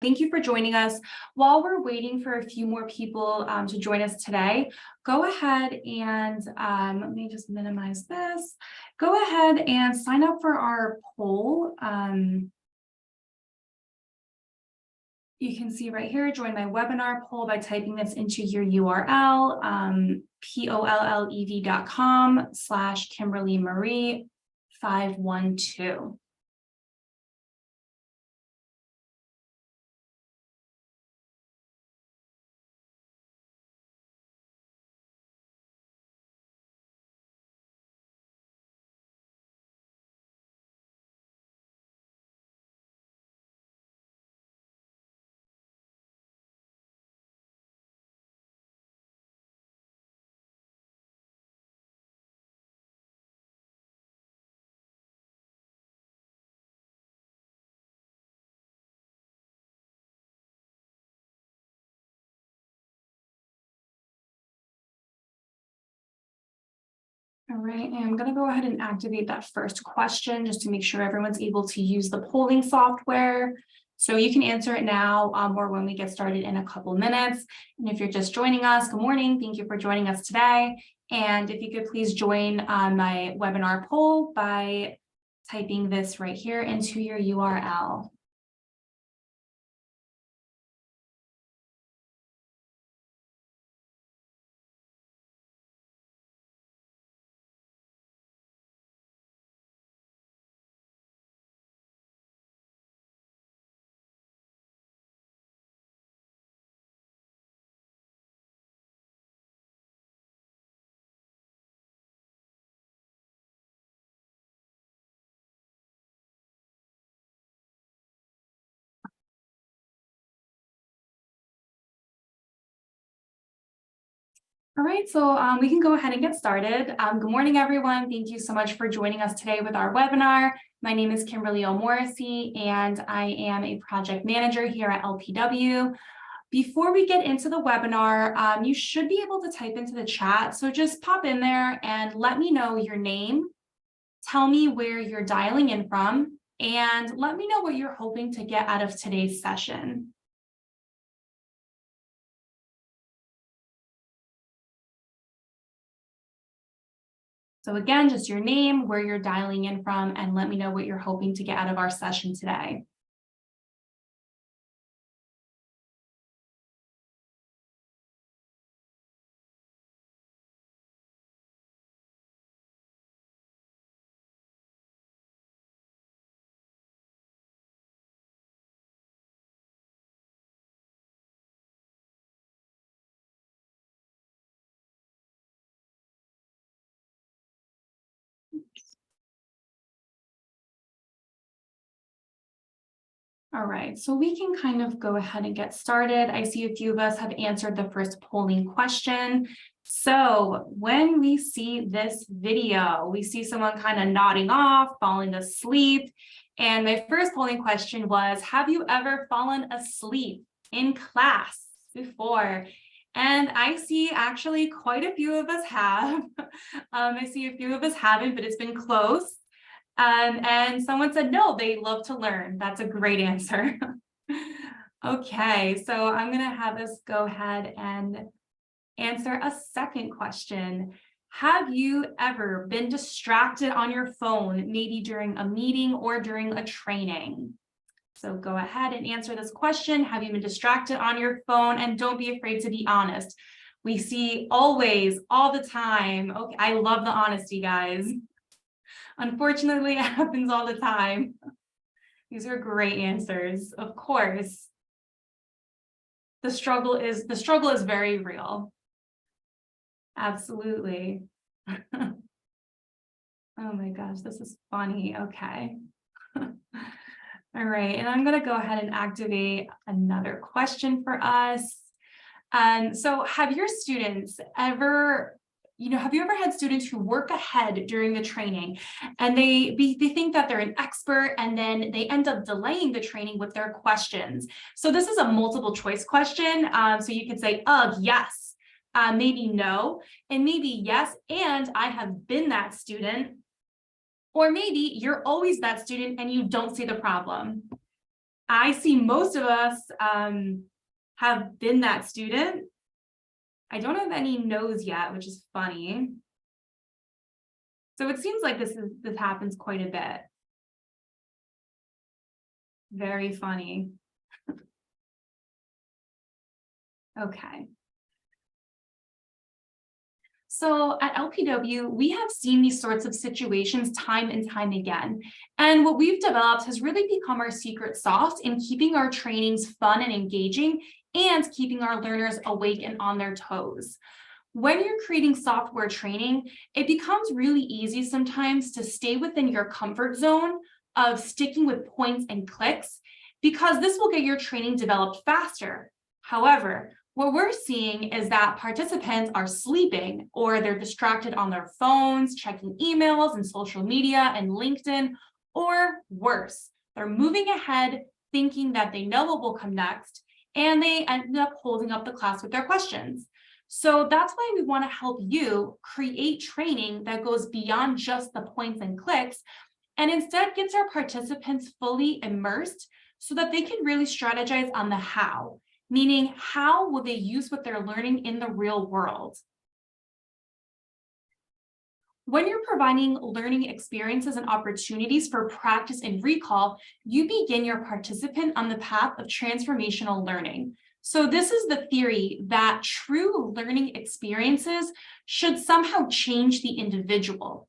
Thank you for joining us. While we're waiting for a few more people to join us today, go ahead and let me just minimize this. Go ahead and sign up for our poll. You can see right here, join my webinar poll by typing this into your URL, polllev.com/KimberlyMarie512. All right, and I'm going to go ahead and activate that first question just to make sure everyone's able to use the polling software. So you can answer it now or when we get started in a couple minutes. And if you're just joining us, good morning. Thank you for joining us today. And if you could please join my webinar poll by typing this right here into your URL. All right, so we can go ahead and get started. Good morning, everyone. Thank you so much for joining us today with our webinar. My name is Kimberly Morrissey, and I am a project manager here at LPW. Before we get into the webinar, you should be able to type into the chat. So just pop in there and let me know your name. Tell me where you're dialing in from, and let me know what you're hoping to get out of today's session. So again, just your name, where you're dialing in from, and let me know what you're hoping to get out of our session today. All right, so we can kind of go ahead and get started. I see a few of us have answered the first polling question. So when we see this video, we see someone kind of nodding off, falling asleep. And my first polling question was, have you ever fallen asleep in class before? And I see actually quite a few of us have. I see a few of us haven't, but it's been close. And someone said, no, they love to learn. That's a great answer. Okay, so I'm going to have us go ahead and answer a second question. Have you ever been distracted on your phone, maybe during a meeting or during a training? So go ahead and answer this question. Have you been distracted on your phone? And don't be afraid to be honest. We see always, all the time. Okay, I love the honesty, guys. Unfortunately, it happens all the time. These are great answers. Of course, the struggle is very real. Absolutely. Oh my gosh, this is funny. Okay. All right, and I'm going to go ahead and activate another question for us. So have your students ever have you ever had students who work ahead during the training and they think that they're an expert and then they end up delaying the training with their questions? So this is a multiple choice question. So you could say, yes, maybe no, and maybe yes, and I have been that student. Or maybe you're always that student and you don't see the problem. I see most of us have been that student. I don't have any no's yet, which is funny. So it seems like this happens quite a bit. Very funny. Okay. So at LPW, we have seen these sorts of situations time and time again. And what we've developed has really become our secret sauce in keeping our trainings fun and engaging and keeping our learners awake and on their toes. When you're creating software training, it becomes really easy sometimes to stay within your comfort zone of sticking with points and clicks, because this will get your training developed faster. However, what we're seeing is that participants are sleeping, or they're distracted on their phones, checking emails and social media and LinkedIn, or worse, they're moving ahead thinking that they know what will come next, and they end up holding up the class with their questions. So that's why we want to help you create training that goes beyond just the points and clicks, and instead gets our participants fully immersed so that they can really strategize on the how. Meaning, how will they use what they're learning in the real world? When you're providing learning experiences and opportunities for practice and recall, you begin your participant on the path of transformational learning. So this is the theory that true learning experiences should somehow change the individual.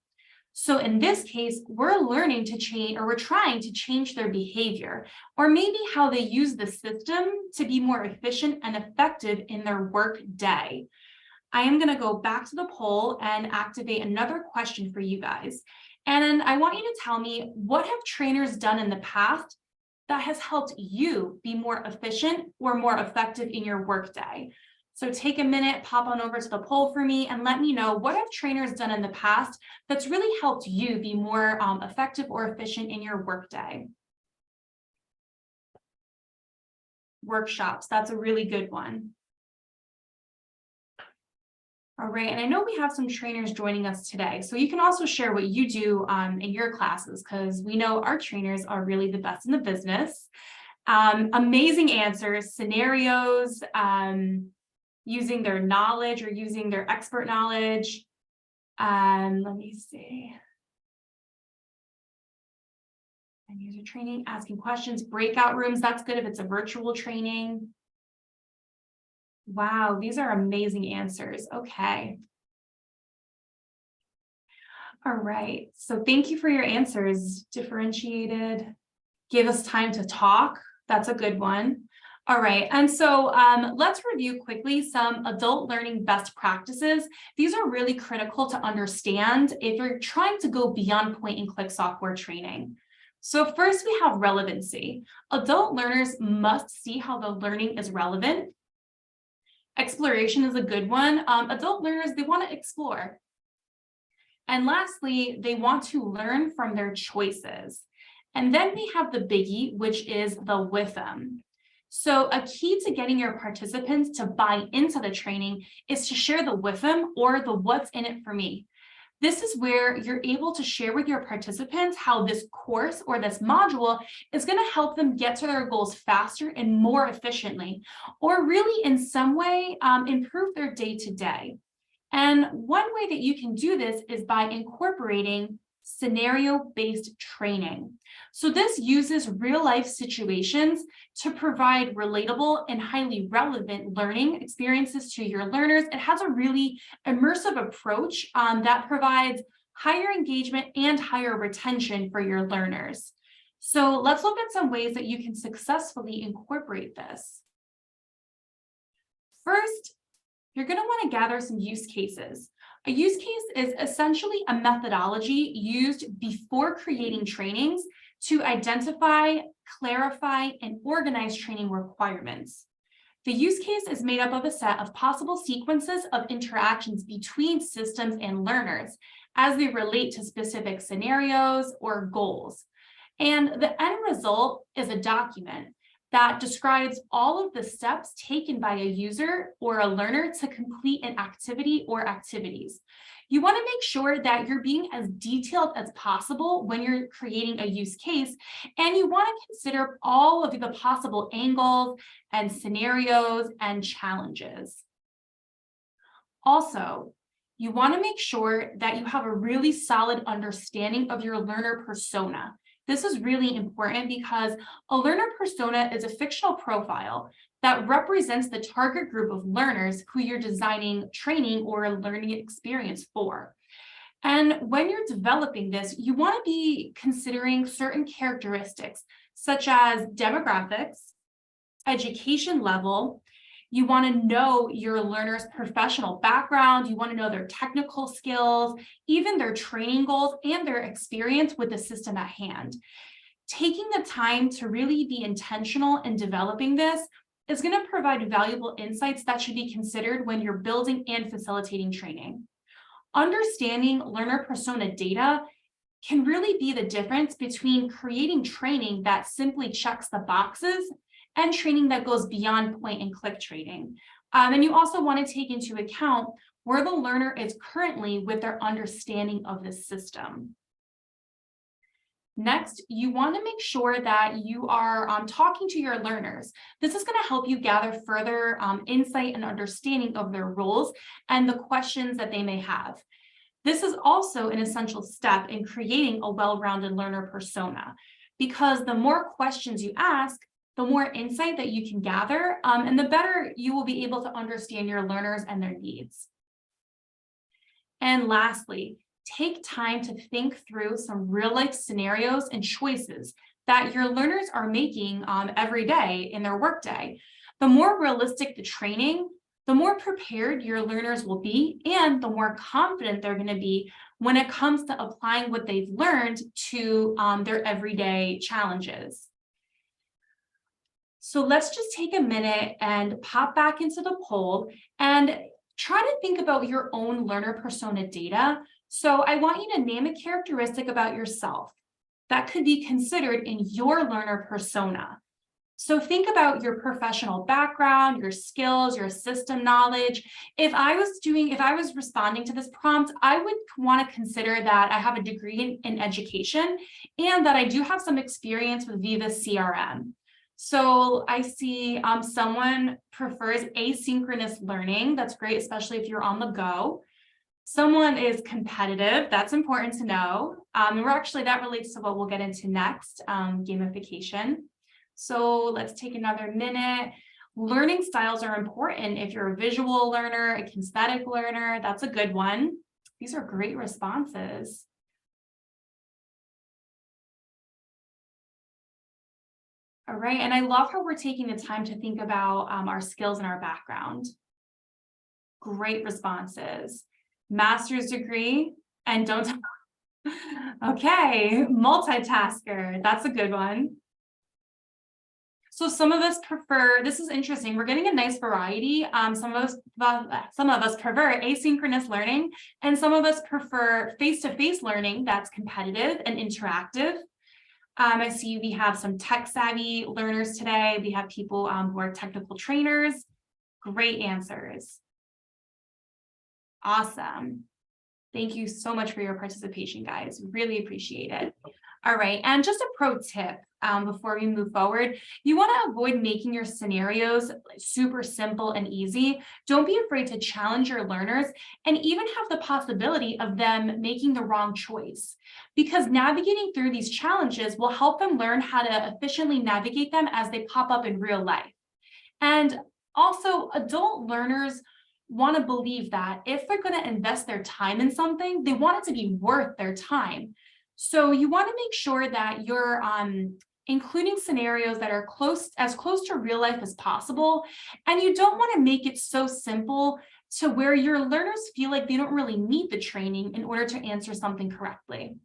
So in this case, we're learning to change, or we're trying to change their behavior, or maybe how they use the system to be more efficient and effective in their work day. I am going to go back to the poll and activate another question for you guys. And I want you to tell me, what have trainers done in the past that has helped you be more efficient or more effective in your work day? So take a minute, pop on over to the poll for me, and let me know, what have trainers done in the past that's really helped you be more effective or efficient in your workday? Workshops, that's a really good one. All right, and I know we have some trainers joining us today, so you can also share what you do in your classes, because we know our trainers are really the best in the business. Amazing answers, scenarios, using their knowledge or using their expert knowledge. Let me see. And user training, asking questions, breakout rooms. That's good if it's a virtual training. Wow, these are amazing answers. Okay. All right. So thank you for your answers. Differentiated. Give us time to talk. That's a good one. All right, and so let's review quickly some adult learning best practices. These are really critical to understand if you're trying to go beyond point and click software training. So first, we have relevancy. Adult learners must see how the learning is relevant. Exploration is a good one. Adult learners, they want to explore. And lastly, they want to learn from their choices. And then we have the biggie, which is the with them. So a key to getting your participants to buy into the training is to share the with them, or the what's in it for me. This is where you're able to share with your participants how this course or this module is going to help them get to their goals faster and more efficiently, or really in some way improve their day-to-day. And one way that you can do this is by incorporating scenario-based training. So this uses real-life situations to provide relatable and highly relevant learning experiences to your learners. It has a really immersive approach that provides higher engagement and higher retention for your learners. So let's look at some ways that you can successfully incorporate this. First, you're going to want to gather some use cases. A use case is essentially a methodology used before creating trainings to identify, clarify, and organize training requirements. The use case is made up of a set of possible sequences of interactions between systems and learners as they relate to specific scenarios or goals. And the end result is a document. that describes all of the steps taken by a user or a learner to complete an activity or activities. You want to make sure that you're being as detailed as possible when you're creating a use case, and you want to consider all of the possible angles and scenarios and challenges. Also, you want to make sure that you have a really solid understanding of your learner persona. This is really important because a learner persona is a fictional profile that represents the target group of learners who you're designing training or a learning experience for. And when you're developing this, you want to be considering certain characteristics such as demographics, education level. You want to know your learner's professional background. You want to know their technical skills, even their training goals, and their experience with the system at hand. Taking the time to really be intentional in developing this is going to provide valuable insights that should be considered when you're building and facilitating training. Understanding learner persona data can really be the difference between creating training that simply checks the boxes and training that goes beyond point and click training. And you also want to take into account where the learner is currently with their understanding of the system. Next, you want to make sure that you are talking to your learners. This is going to help you gather further insight and understanding of their roles and the questions that they may have. This is also an essential step in creating a well-rounded learner persona, because the more questions you ask, the more insight that you can gather, and the better you will be able to understand your learners and their needs. And lastly, take time to think through some real-life scenarios and choices that your learners are making every day in their workday. The more realistic the training, the more prepared your learners will be, and the more confident they're going to be when it comes to applying what they've learned to their everyday challenges. So let's just take a minute and pop back into the poll and try to think about your own learner persona data. So I want you to name a characteristic about yourself that could be considered in your learner persona. So think about your professional background, your skills, your system knowledge. If I was responding to this prompt, I would want to consider that I have a degree in education and that I do have some experience with Viva CRM. So I see someone prefers asynchronous learning. That's great, especially if you're on the go. Someone is competitive. That's important to know. And that relates to what we'll get into next, gamification. So let's take another minute. Learning styles are important. If you're a visual learner, a kinesthetic learner, that's a good one. These are great responses. All right, and I love how we're taking the time to think about our skills and our background. Great responses. Master's degree and don't. Okay, multitasker. That's a good one. So some of us prefer, this is interesting, we're getting a nice variety. Some of us prefer asynchronous learning, and some of us prefer face-to-face learning that's competitive and interactive. I see we have some tech-savvy learners today. We have people who are technical trainers. Great answers. Awesome. Thank you so much for your participation, guys. Really appreciate it. All right, and just a pro tip before we move forward, you want to avoid making your scenarios super simple and easy. Don't be afraid to challenge your learners and even have the possibility of them making the wrong choice, because navigating through these challenges will help them learn how to efficiently navigate them as they pop up in real life. And also, adult learners want to believe that if they're going to invest their time in something, they want it to be worth their time. So you want to make sure that you're including scenarios that are as close to real life as possible. And you don't want to make it so simple to where your learners feel like they don't really need the training in order to answer something correctly.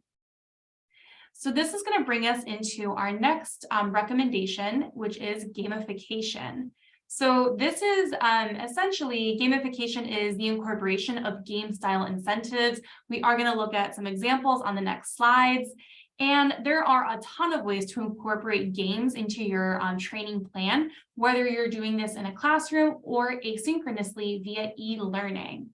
So this is going to bring us into our next recommendation, which is gamification. So this is essentially, gamification is the incorporation of game style incentives. We are going to look at some examples on the next slides. And there are a ton of ways to incorporate games into your training plan, whether you're doing this in a classroom or asynchronously via e-learning.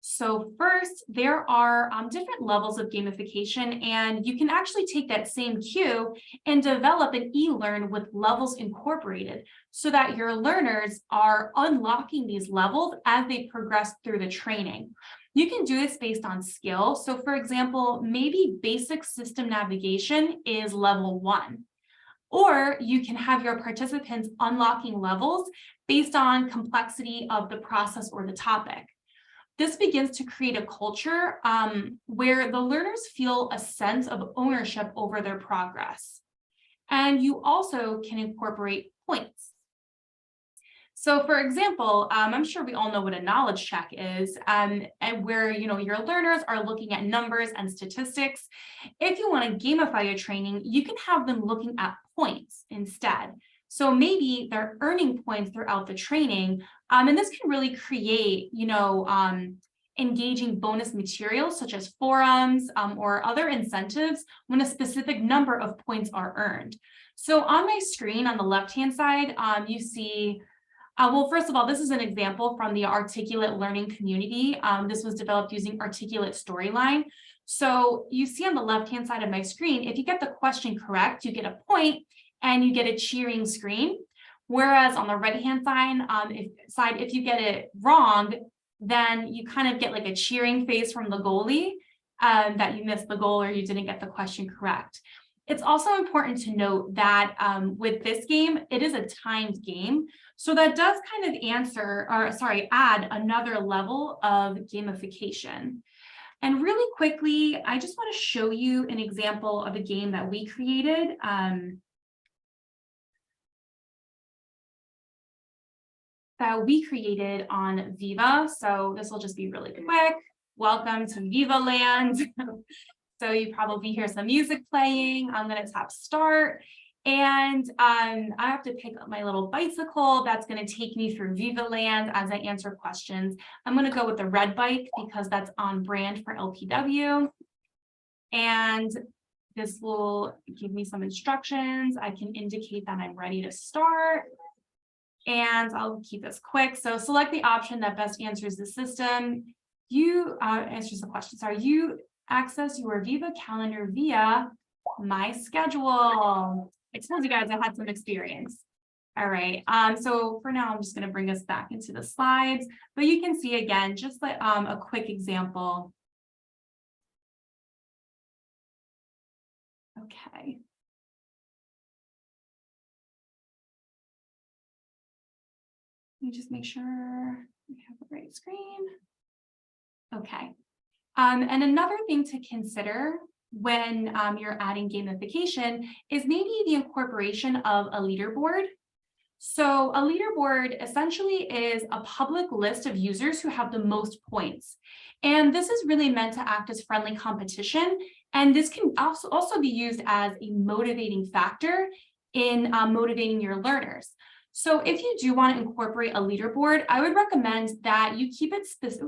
So first, there are different levels of gamification, and you can actually take that same cue and develop an e-learn with levels incorporated so that your learners are unlocking these levels as they progress through the training. You can do this based on skill. So for example, maybe basic system navigation is level 1. Or you can have your participants unlocking levels based on complexity of the process or the topic. This begins to create a culture where the learners feel a sense of ownership over their progress. And you also can incorporate points. So for example, I'm sure we all know what a knowledge check is, and where your learners are looking at numbers and statistics. If you want to gamify your training, you can have them looking at points instead. So maybe they're earning points throughout the training, and this can really create, engaging bonus materials such as forums or other incentives when a specific number of points are earned. So on my screen on the left-hand side, you see, well, first of all, this is an example from the Articulate Learning community. This was developed using Articulate Storyline. So you see on the left-hand side of my screen, if you get the question correct, you get a point and you get a cheering screen. Whereas on the right-hand side, if you get it wrong, then you kind of get like a cheering face from the goalie that you missed the goal or you didn't get the question correct. It's also important to note that with this game, it is a timed game. So that does kind of add another level of gamification. And really quickly, I just want to show you an example of a game that we created. On Viva. So this will just be really quick. Welcome to Viva Land. So you probably hear some music playing. I'm going to tap start. And I have to pick up my little bicycle that's going to take me through Viva Land as I answer questions. I'm going to go with the red bike because that's on brand for LPW. And this will give me some instructions. I can indicate that I'm ready to start. And I'll keep this quick. So select the option that best answers the system. Answers the question. Sorry, you access your Viva calendar via My Schedule. I told you guys I had some experience. All right. So for now, I'm just going to bring us back into the slides. But you can see again, just like a quick example. Okay. Let me just make sure we have the right screen. Okay. And another thing to consider when you're adding gamification is maybe the incorporation of a leaderboard. So a leaderboard essentially is a public list of users who have the most points. And this is really meant to act as friendly competition. And this can also be used as a motivating factor in motivating your learners. So if you do want to incorporate a leaderboard, I would recommend that you keep it specific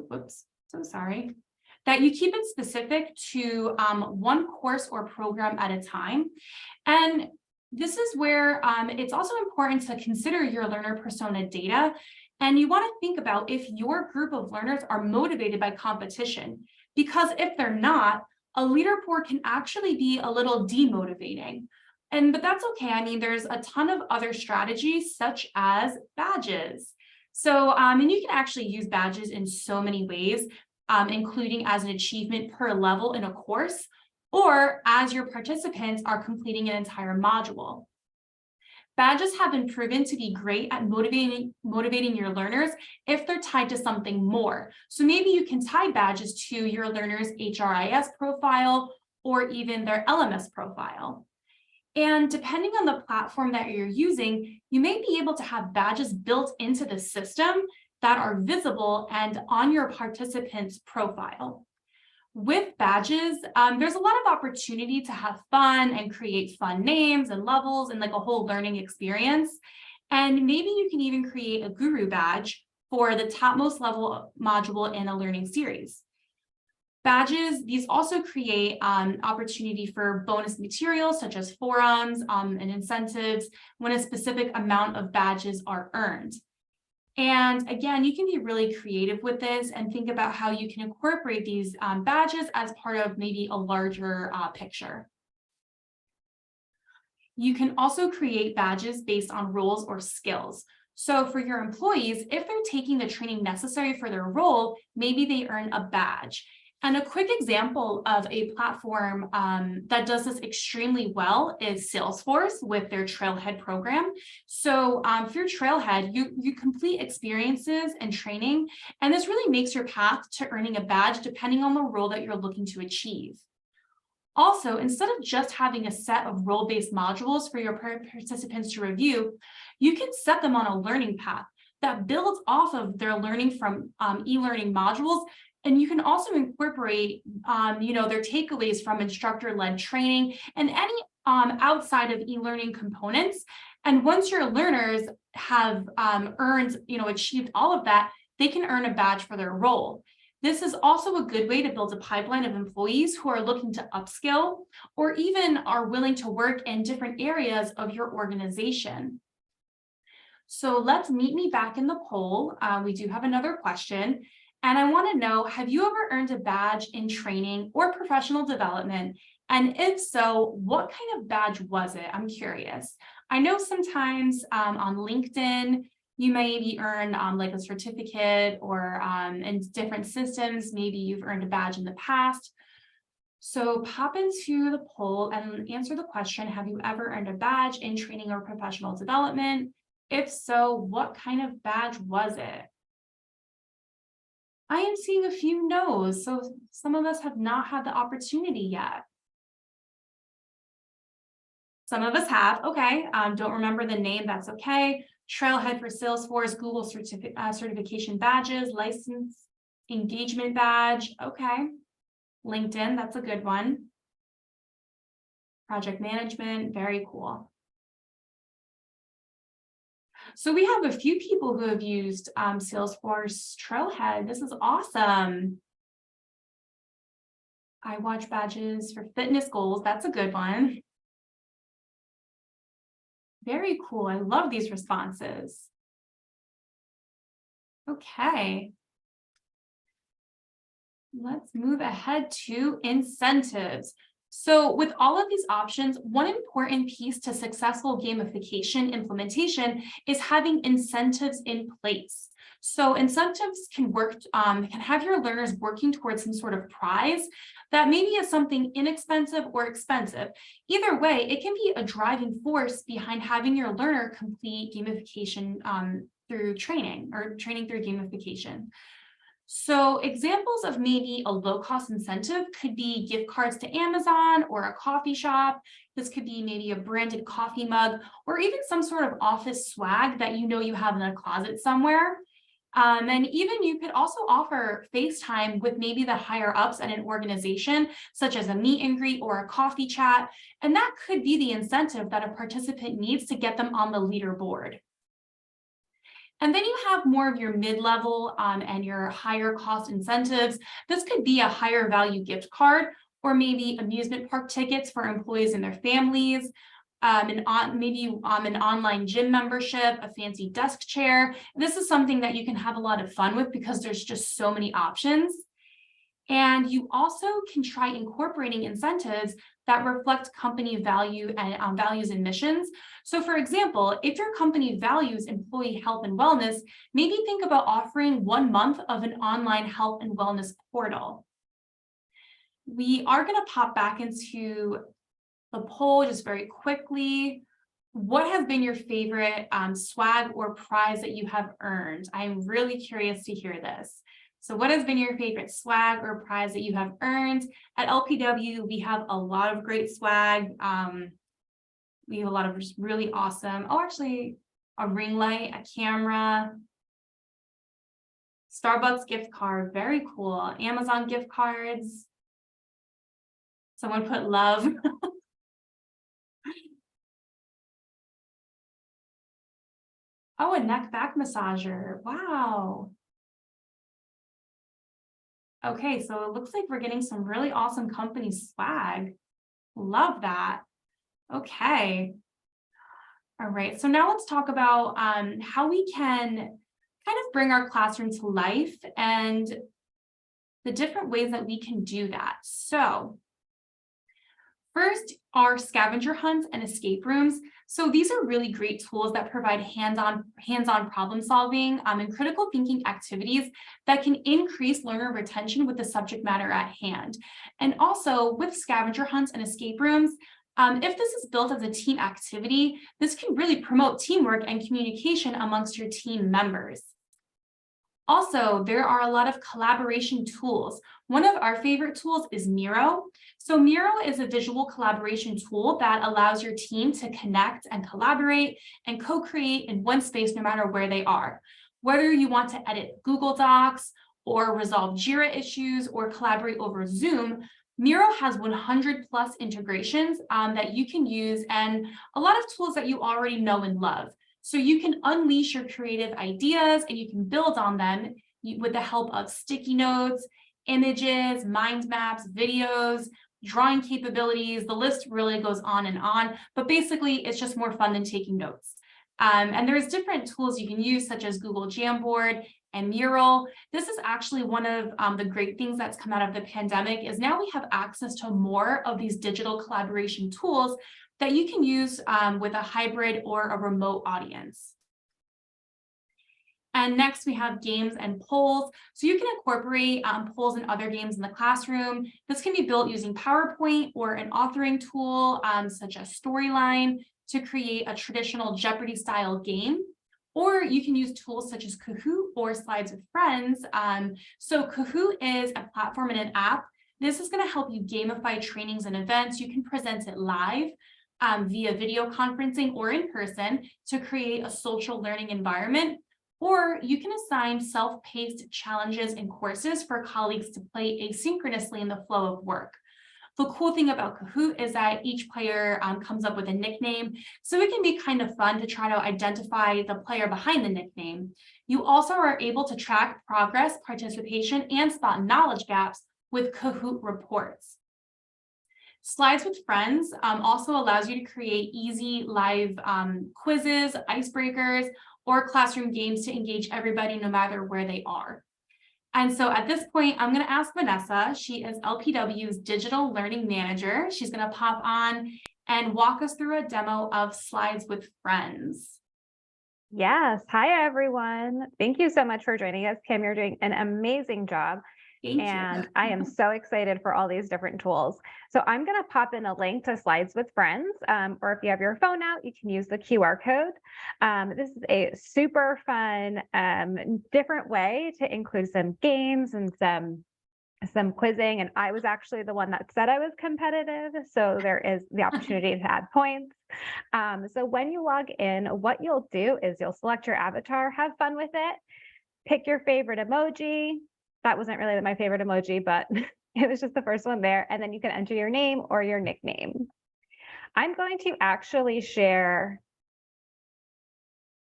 to one course or program at a time. And this is where it's also important to consider your learner persona data. And you want to think about if your group of learners are motivated by competition, because if they're not, a leaderboard can actually be a little demotivating. But that's okay. I mean, there's a ton of other strategies such as badges. So, and you can actually use badges in so many ways, including as an achievement per level in a course, or as your participants are completing an entire module. Badges have been proven to be great at motivating your learners if they're tied to something more. So maybe you can tie badges to your learner's HRIS profile or even their LMS profile. And depending on the platform that you're using, you may be able to have badges built into the system that are visible and on your participant's profile. With badges, there's a lot of opportunity to have fun and create fun names and levels and like a whole learning experience. And maybe you can even create a guru badge for the topmost level module in a learning series. Badges, these also create opportunity for bonus materials such as forums and incentives when a specific amount of badges are earned. And again, you can be really creative with this and think about how you can incorporate these badges as part of maybe a larger picture. You can also create badges based on roles or skills. So for your employees, if they're taking the training necessary for their role, maybe they earn a badge. And a quick example of a platform that does this extremely well is Salesforce with their Trailhead program. So through Trailhead, you complete experiences and training, and this really makes your path to earning a badge depending on the role that you're looking to achieve. Also, instead of just having a set of role-based modules for your participants to review, you can set them on a learning path that builds off of their learning from e-learning modules. And you can also incorporate, their takeaways from instructor-led training and any outside of e-learning components. And once your learners have achieved all of that, they can earn a badge for their role. This is also a good way to build a pipeline of employees who are looking to upskill or even are willing to work in different areas of your organization. So let's meet me back in the poll. We do have another question. And I want to know, have you ever earned a badge in training or professional development? And if so, what kind of badge was it? I'm curious. I know sometimes on LinkedIn, you maybe earn like a certificate or in different systems, maybe you've earned a badge in the past. So pop into the poll and answer the question, have you ever earned a badge in training or professional development? If so, what kind of badge was it? I am seeing a few no's, so some of us have not had the opportunity yet. Some of us have, okay, don't remember the name, that's okay. Trailhead for Salesforce, Google certification badges, license engagement badge, okay. LinkedIn, that's a good one. Project management, very cool. So we have a few people who have used Salesforce Trailhead. This is awesome. I watch badges for fitness goals. That's a good one. Very cool. I love these responses. Okay. Let's move ahead to incentives. So with all of these options, one important piece to successful gamification implementation is having incentives in place. So incentives can have your learners working towards some sort of prize that maybe is something inexpensive or expensive. Either way, it can be a driving force behind having your learner complete gamification through training or training through gamification. So examples of maybe a low-cost incentive could be gift cards to Amazon or a coffee shop. This could be maybe a branded coffee mug or even some sort of office swag that you know you have in a closet somewhere. And even you could also offer FaceTime with maybe the higher ups at an organization, such as a meet and greet or a coffee chat. And that could be the incentive that a participant needs to get them on the leaderboard. And then you have more of your mid-level and your higher cost incentives. This could be a higher value gift card or maybe amusement park tickets for employees and their families, maybe an online gym membership, a fancy desk chair. This is something that you can have a lot of fun with because there's just so many options. And you also can try incorporating incentives that reflect company value and values and missions. So for example, if your company values employee health and wellness, maybe think about offering 1 month of an online health and wellness portal. We are going to pop back into the poll just very quickly. What has been your favorite swag or prize that you have earned? I'm really curious to hear this. So what has been your favorite swag or prize that you have earned? At LPW, we have a lot of great swag. We have a lot of just really awesome, actually a ring light, a camera, Starbucks gift card, very cool. Amazon gift cards. Someone put love. Oh, a neck back massager. Wow. Okay, so it looks like we're getting some really awesome company swag. Love that. Okay. All right. So now let's talk about how we can kind of bring our classroom to life and the different ways that we can do that. So first are scavenger hunts and escape rooms. So these are really great tools that provide hands-on problem solving and critical thinking activities that can increase learner retention with the subject matter at hand. And also with scavenger hunts and escape rooms, if this is built as a team activity, this can really promote teamwork and communication amongst your team members. Also, there are a lot of collaboration tools. One of our favorite tools is Miro. So Miro is a visual collaboration tool that allows your team to connect and collaborate and co-create in one space no matter where they are. Whether you want to edit Google Docs or resolve Jira issues or collaborate over Zoom, Miro has 100 plus integrations that you can use and a lot of tools that you already know and love. So you can unleash your creative ideas and you can build on them with the help of sticky notes, images, mind maps, videos, drawing capabilities. The list really goes on, but basically it's just more fun than taking notes. And there's different tools you can use such as Google Jamboard and Mural. This is actually one of the great things that's come out of the pandemic is now we have access to more of these digital collaboration tools that you can use with a hybrid or a remote audience. And next we have games and polls. So you can incorporate polls and other games in the classroom. This can be built using PowerPoint or an authoring tool such as Storyline to create a traditional Jeopardy style game. Or you can use tools such as Kahoot or Slides with Friends. So Kahoot is a platform and an app. This is going to help you gamify trainings and events. You can present it live via video conferencing or in person to create a social learning environment. Or you can assign self-paced challenges and courses for colleagues to play asynchronously in the flow of work. The cool thing about Kahoot is that each player comes up with a nickname, so it can be kind of fun to try to identify the player behind the nickname. You also are able to track progress, participation, and spot knowledge gaps with Kahoot reports. Slides with Friends also allows you to create easy live quizzes, icebreakers, or classroom games to engage everybody no matter where they are. And so at this point, I'm going to ask Vanessa. She is LPW's Digital Learning Manager. She's going to pop on and walk us through a demo of Slides with Friends. Yes. Hi, everyone. Thank you so much for joining us, Kim. You're doing an amazing job. And I am so excited for all these different tools. So I'm going to pop in a link to Slides with Friends, or if you have your phone out, you can use the QR code. This is a super fun, different way to include some games and some quizzing. And I was actually the one that said I was competitive. So there is the opportunity to add points. So when you log in, what you'll do is you'll select your avatar, have fun with it, pick your favorite emoji. That wasn't really my favorite emoji, but it was just the first one there. And then you can enter your name or your nickname. I'm going to actually share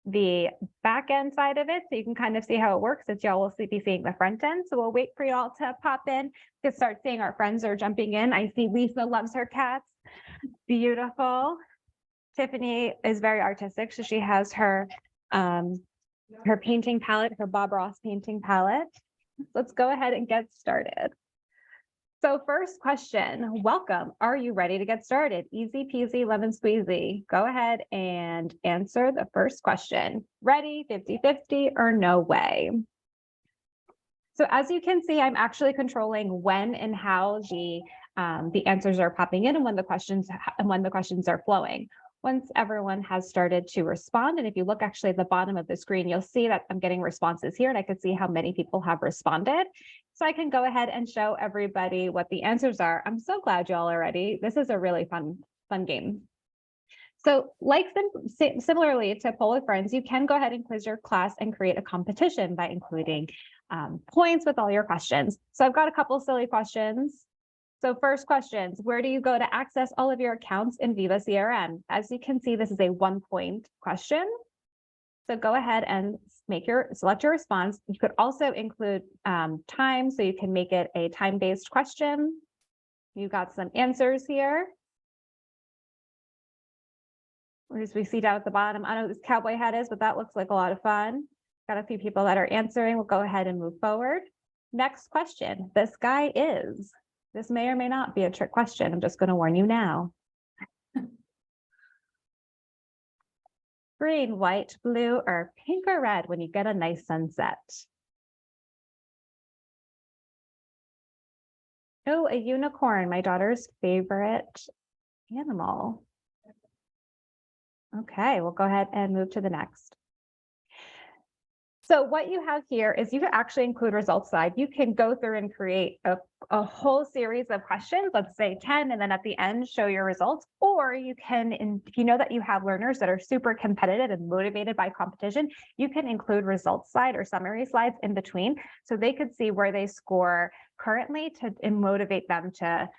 the back end side of it so you can kind of see how it works, since y'all will be seeing the front end. So we'll wait for y'all to pop in to start seeing our friends are jumping in. I see Lisa loves her cats. Beautiful. Tiffany is very artistic. So she has her painting palette, her Bob Ross painting palette. Let's go ahead and get started. So first question, welcome. Are you ready to get started? Easy peasy, lemon squeezy. Go ahead and answer the first question. Ready, 50-50, or no way? So as you can see, I'm actually controlling when and how the answers are popping in and when the questions are flowing. Once everyone has started to respond, and if you look actually at the bottom of the screen, you'll see that I'm getting responses here, and I can see how many people have responded. So I can go ahead and show everybody what the answers are. I'm so glad y'all are ready. This is a really fun game. So similarly to Poll with Friends, you can go ahead and quiz your class and create a competition by including points with all your questions. So I've got a couple silly questions. So first questions, where do you go to access all of your accounts in Viva CRM? As you can see, this is a 1-point question. So go ahead and select your response. You could also include time, so you can make it a time-based question. You've got some answers here. Or as we see down at the bottom, I don't know what this cowboy hat is, but that looks like a lot of fun. Got a few people that are answering. We'll go ahead and move forward. Next question. This guy is. This may or may not be a trick question. I'm just going to warn you now. Green, white, blue, or pink or red when you get a nice sunset? Oh, a unicorn, my daughter's favorite animal. Okay, we'll go ahead and move to the next. So what you have here is you can actually include results slide. You can go through and create a whole series of questions, let's say 10, and then at the end show your results. Or you can, if you know that you have learners that are super competitive and motivated by competition, you can include results slide or summary slides in between, so they could see where they score currently and motivate them to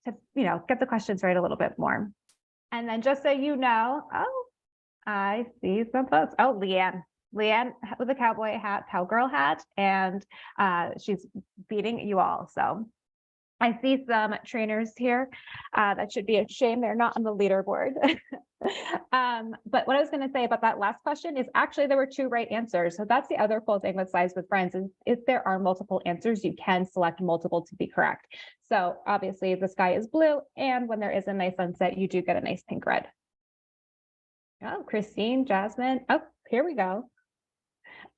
get the questions right a little bit more. And then just so you know, oh, I see some folks. Oh, Leanne with a cowboy hat, cowgirl hat, and she's beating you all. So I see some trainers here. That should be a shame they're not on the leaderboard. But what I was going to say about that last question is actually there were 2 right answers. So that's the other cool thing with Slides with Friends is if there are multiple answers, you can select multiple to be correct. So obviously the sky is blue, and when there is a nice sunset, you do get a nice pink red. Oh, Christine, Jasmine. Oh, here we go.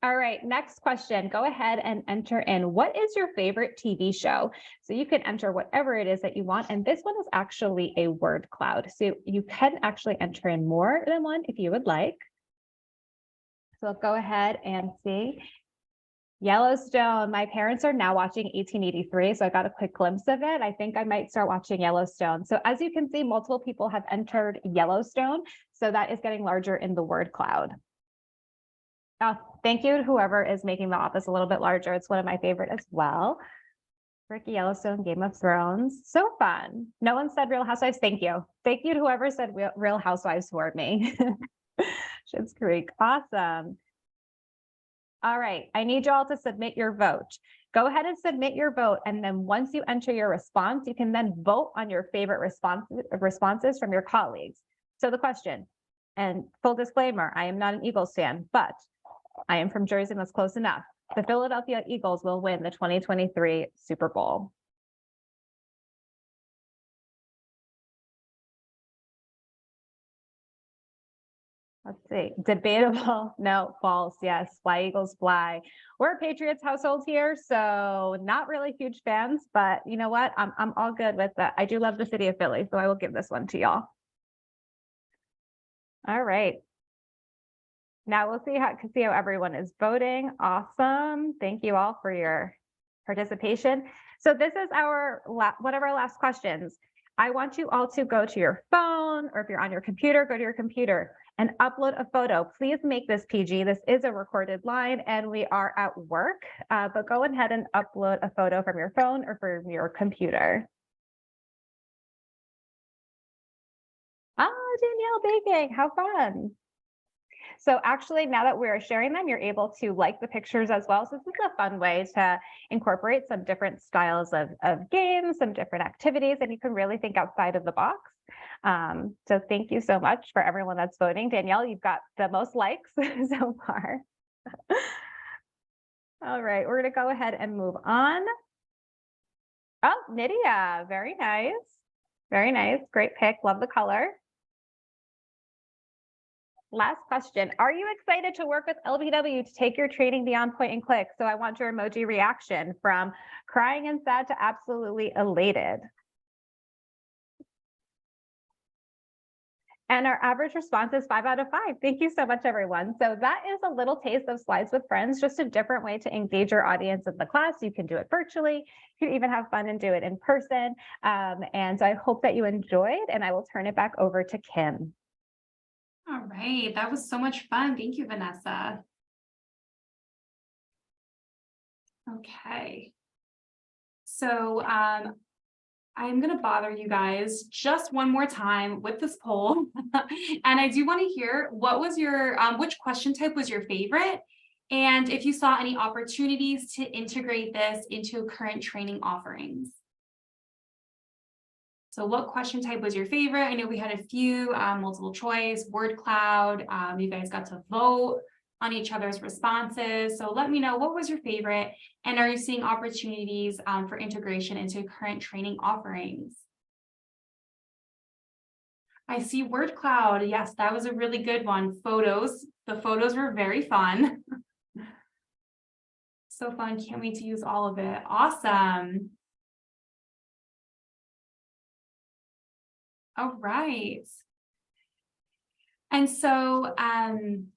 All right, next question. Go ahead and enter in what is your favorite TV show? So you can enter whatever it is that you want. And this one is actually a word cloud. So you can actually enter in more than one if you would like. So go ahead and see. Yellowstone. My parents are now watching 1883, so I got a quick glimpse of it. I think I might start watching Yellowstone. So as you can see, multiple people have entered Yellowstone. So that is getting larger in the word cloud. Oh, thank you to whoever is making the office a little bit larger. It's one of my favorite as well. Ricky Yellowstone, Game of Thrones. So fun. No one said Real Housewives. Thank you. Thank you to whoever said Real Housewives for me. Schitt's Creek. Awesome. All right. I need you all to submit your vote. Go ahead and submit your vote. And then once you enter your response, you can then vote on your favorite responses from your colleagues. So the question, and full disclaimer, I am not an Eagles fan, but I am from Jersey and that's close enough. The Philadelphia Eagles will win the 2023 Super Bowl. Let's see, debatable, no, false, yes, fly Eagles fly. We're a Patriots household here, so not really huge fans, but you know what? I'm all good with that. I do love the city of Philly, so I will give this one to y'all. All right. Now we'll see how everyone is voting. Awesome. Thank you all for your participation. So this is one of our last questions. I want you all to go to your phone, or if you're on your computer, go to your computer and upload a photo. Please make this PG. This is a recorded line and we are at work, but go ahead and upload a photo from your phone or from your computer. Oh, Danielle baking, how fun. So actually, now that we're sharing them, you're able to like the pictures as well. So this is a fun way to incorporate some different styles of games, some different activities, and you can really think outside of the box. So thank you so much for everyone that's voting. Danielle, you've got the most likes so far. All right, we're going to go ahead and move on. Oh, Nydia, very nice. Very nice. Great pick. Love the color. Last question. Are you excited to work with LPW to take your training beyond point and click? So I want your emoji reaction from crying and sad to absolutely elated. And our average response is 5 out of 5. Thank you so much, everyone. So that is a little taste of Slides with Friends, just a different way to engage your audience in the class. You can do it virtually. You can even have fun and do it in person. And so I hope that you enjoyed, and I will turn it back over to Kim. All right, that was so much fun. Thank you, Vanessa. Okay. So I'm going to bother you guys just one more time with this poll. And I do want to hear what was your, which question type was your favorite? And if you saw any opportunities to integrate this into current training offerings. So what question type was your favorite? I know we had a few, multiple choice, word cloud. You guys got to vote on each other's responses. So let me know, what was your favorite? And are you seeing opportunities for integration into current training offerings? I see word cloud. Yes, that was a really good one. Photos. The photos were very fun. So fun. Can't wait to use all of it. Awesome. All right. And so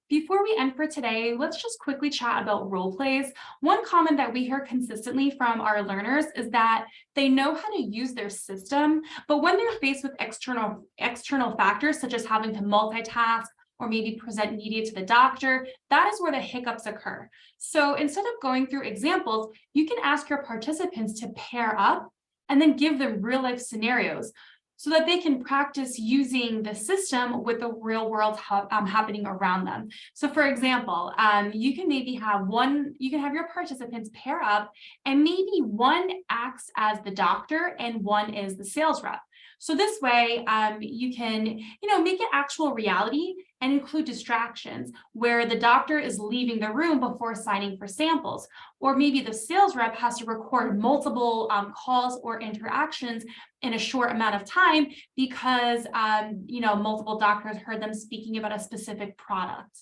before we end for today, let's just quickly chat about role plays. One comment that we hear consistently from our learners is that they know how to use their system, but when they're faced with external factors, such as having to multitask or maybe present media to the doctor, that is where the hiccups occur. So instead of going through examples, you can ask your participants to pair up and then give them real life scenarios, so that they can practice using the system with the real world happening around them. So for example, you can maybe have your participants pair up, and maybe one acts as the doctor and one is the sales rep. So this way, you can, make it actual reality and include distractions where the doctor is leaving the room before signing for samples, or maybe the sales rep has to record multiple calls or interactions in a short amount of time because, multiple doctors heard them speaking about a specific product.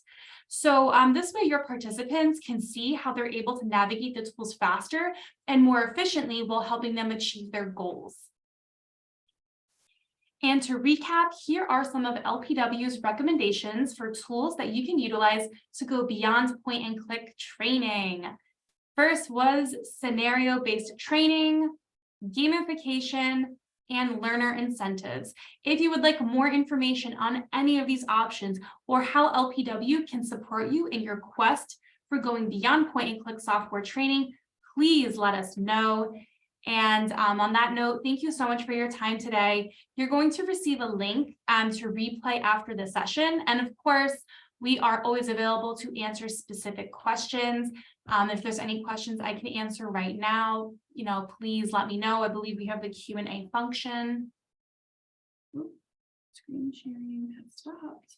So this way your participants can see how they're able to navigate the tools faster and more efficiently while helping them achieve their goals. And to recap, here are some of LPW's recommendations for tools that you can utilize to go beyond point and click training. First was scenario-based training, gamification, and learner incentives. If you would like more information on any of these options or how LPW can support you in your quest for going beyond point and click software training, please let us know. And on that note, thank you so much for your time today. You're going to receive a link to replay after the session. And of course, we are always available to answer specific questions. If there's any questions I can answer right now, please let me know. I believe we have the Q&A function. Ooh, screen sharing has stopped.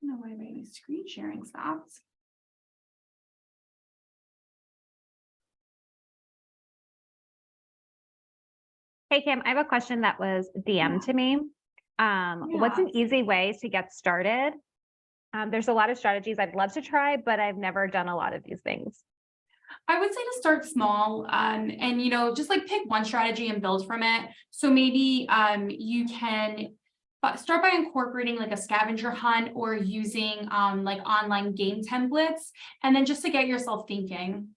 I don't know why my screen sharing stopped. Hey, Kim, I have a question that was DM'd to me. What's an easy way to get started? There's a lot of strategies I'd love to try, but I've never done a lot of these things. I would say to start small and, just like pick one strategy and build from it. So maybe you can start by incorporating like a scavenger hunt or using like online game templates, and then just to get yourself thinking.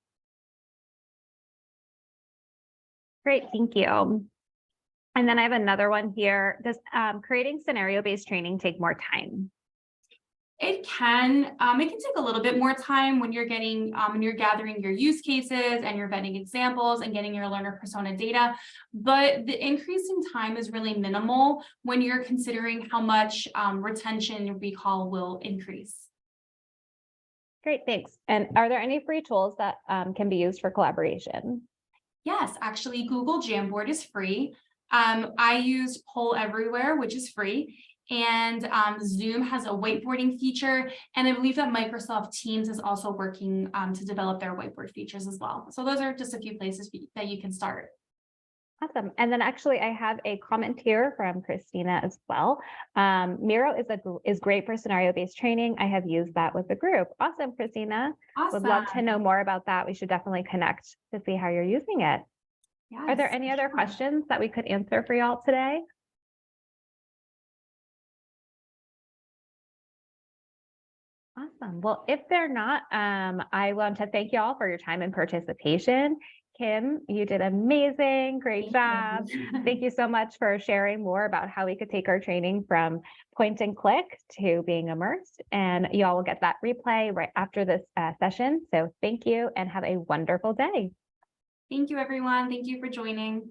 Great, thank you. And then I have another one here. Does creating scenario-based training take more time? It can take a little bit more time when you're gathering your use cases and you're vetting examples and getting your learner persona data, but the increase in time is really minimal when you're considering how much retention and recall will increase. Great, thanks. And are there any free tools that can be used for collaboration? Yes, actually, Google Jamboard is free. I use Poll Everywhere, which is free. And Zoom has a whiteboarding feature. And I believe that Microsoft Teams is also working to develop their whiteboard features as well. So those are just a few places that you can start. Awesome. And then actually I have a comment here from Christina as well. Miro is great for scenario-based training. I have used that with the group. Awesome, Christina. Awesome. Would love to know more about that. We should definitely connect to see how you're using it. Yes, are there any other questions that we could answer for y'all today? Awesome. Well, if they're not, I want to thank you all for your time and participation. Kim, you did amazing. Great job. Thank Thank you so much for sharing more about how we could take our training from point and click to being immersed. And y'all will get that replay right after this session. So thank you and have a wonderful day. you, everyone. Thank you for joining.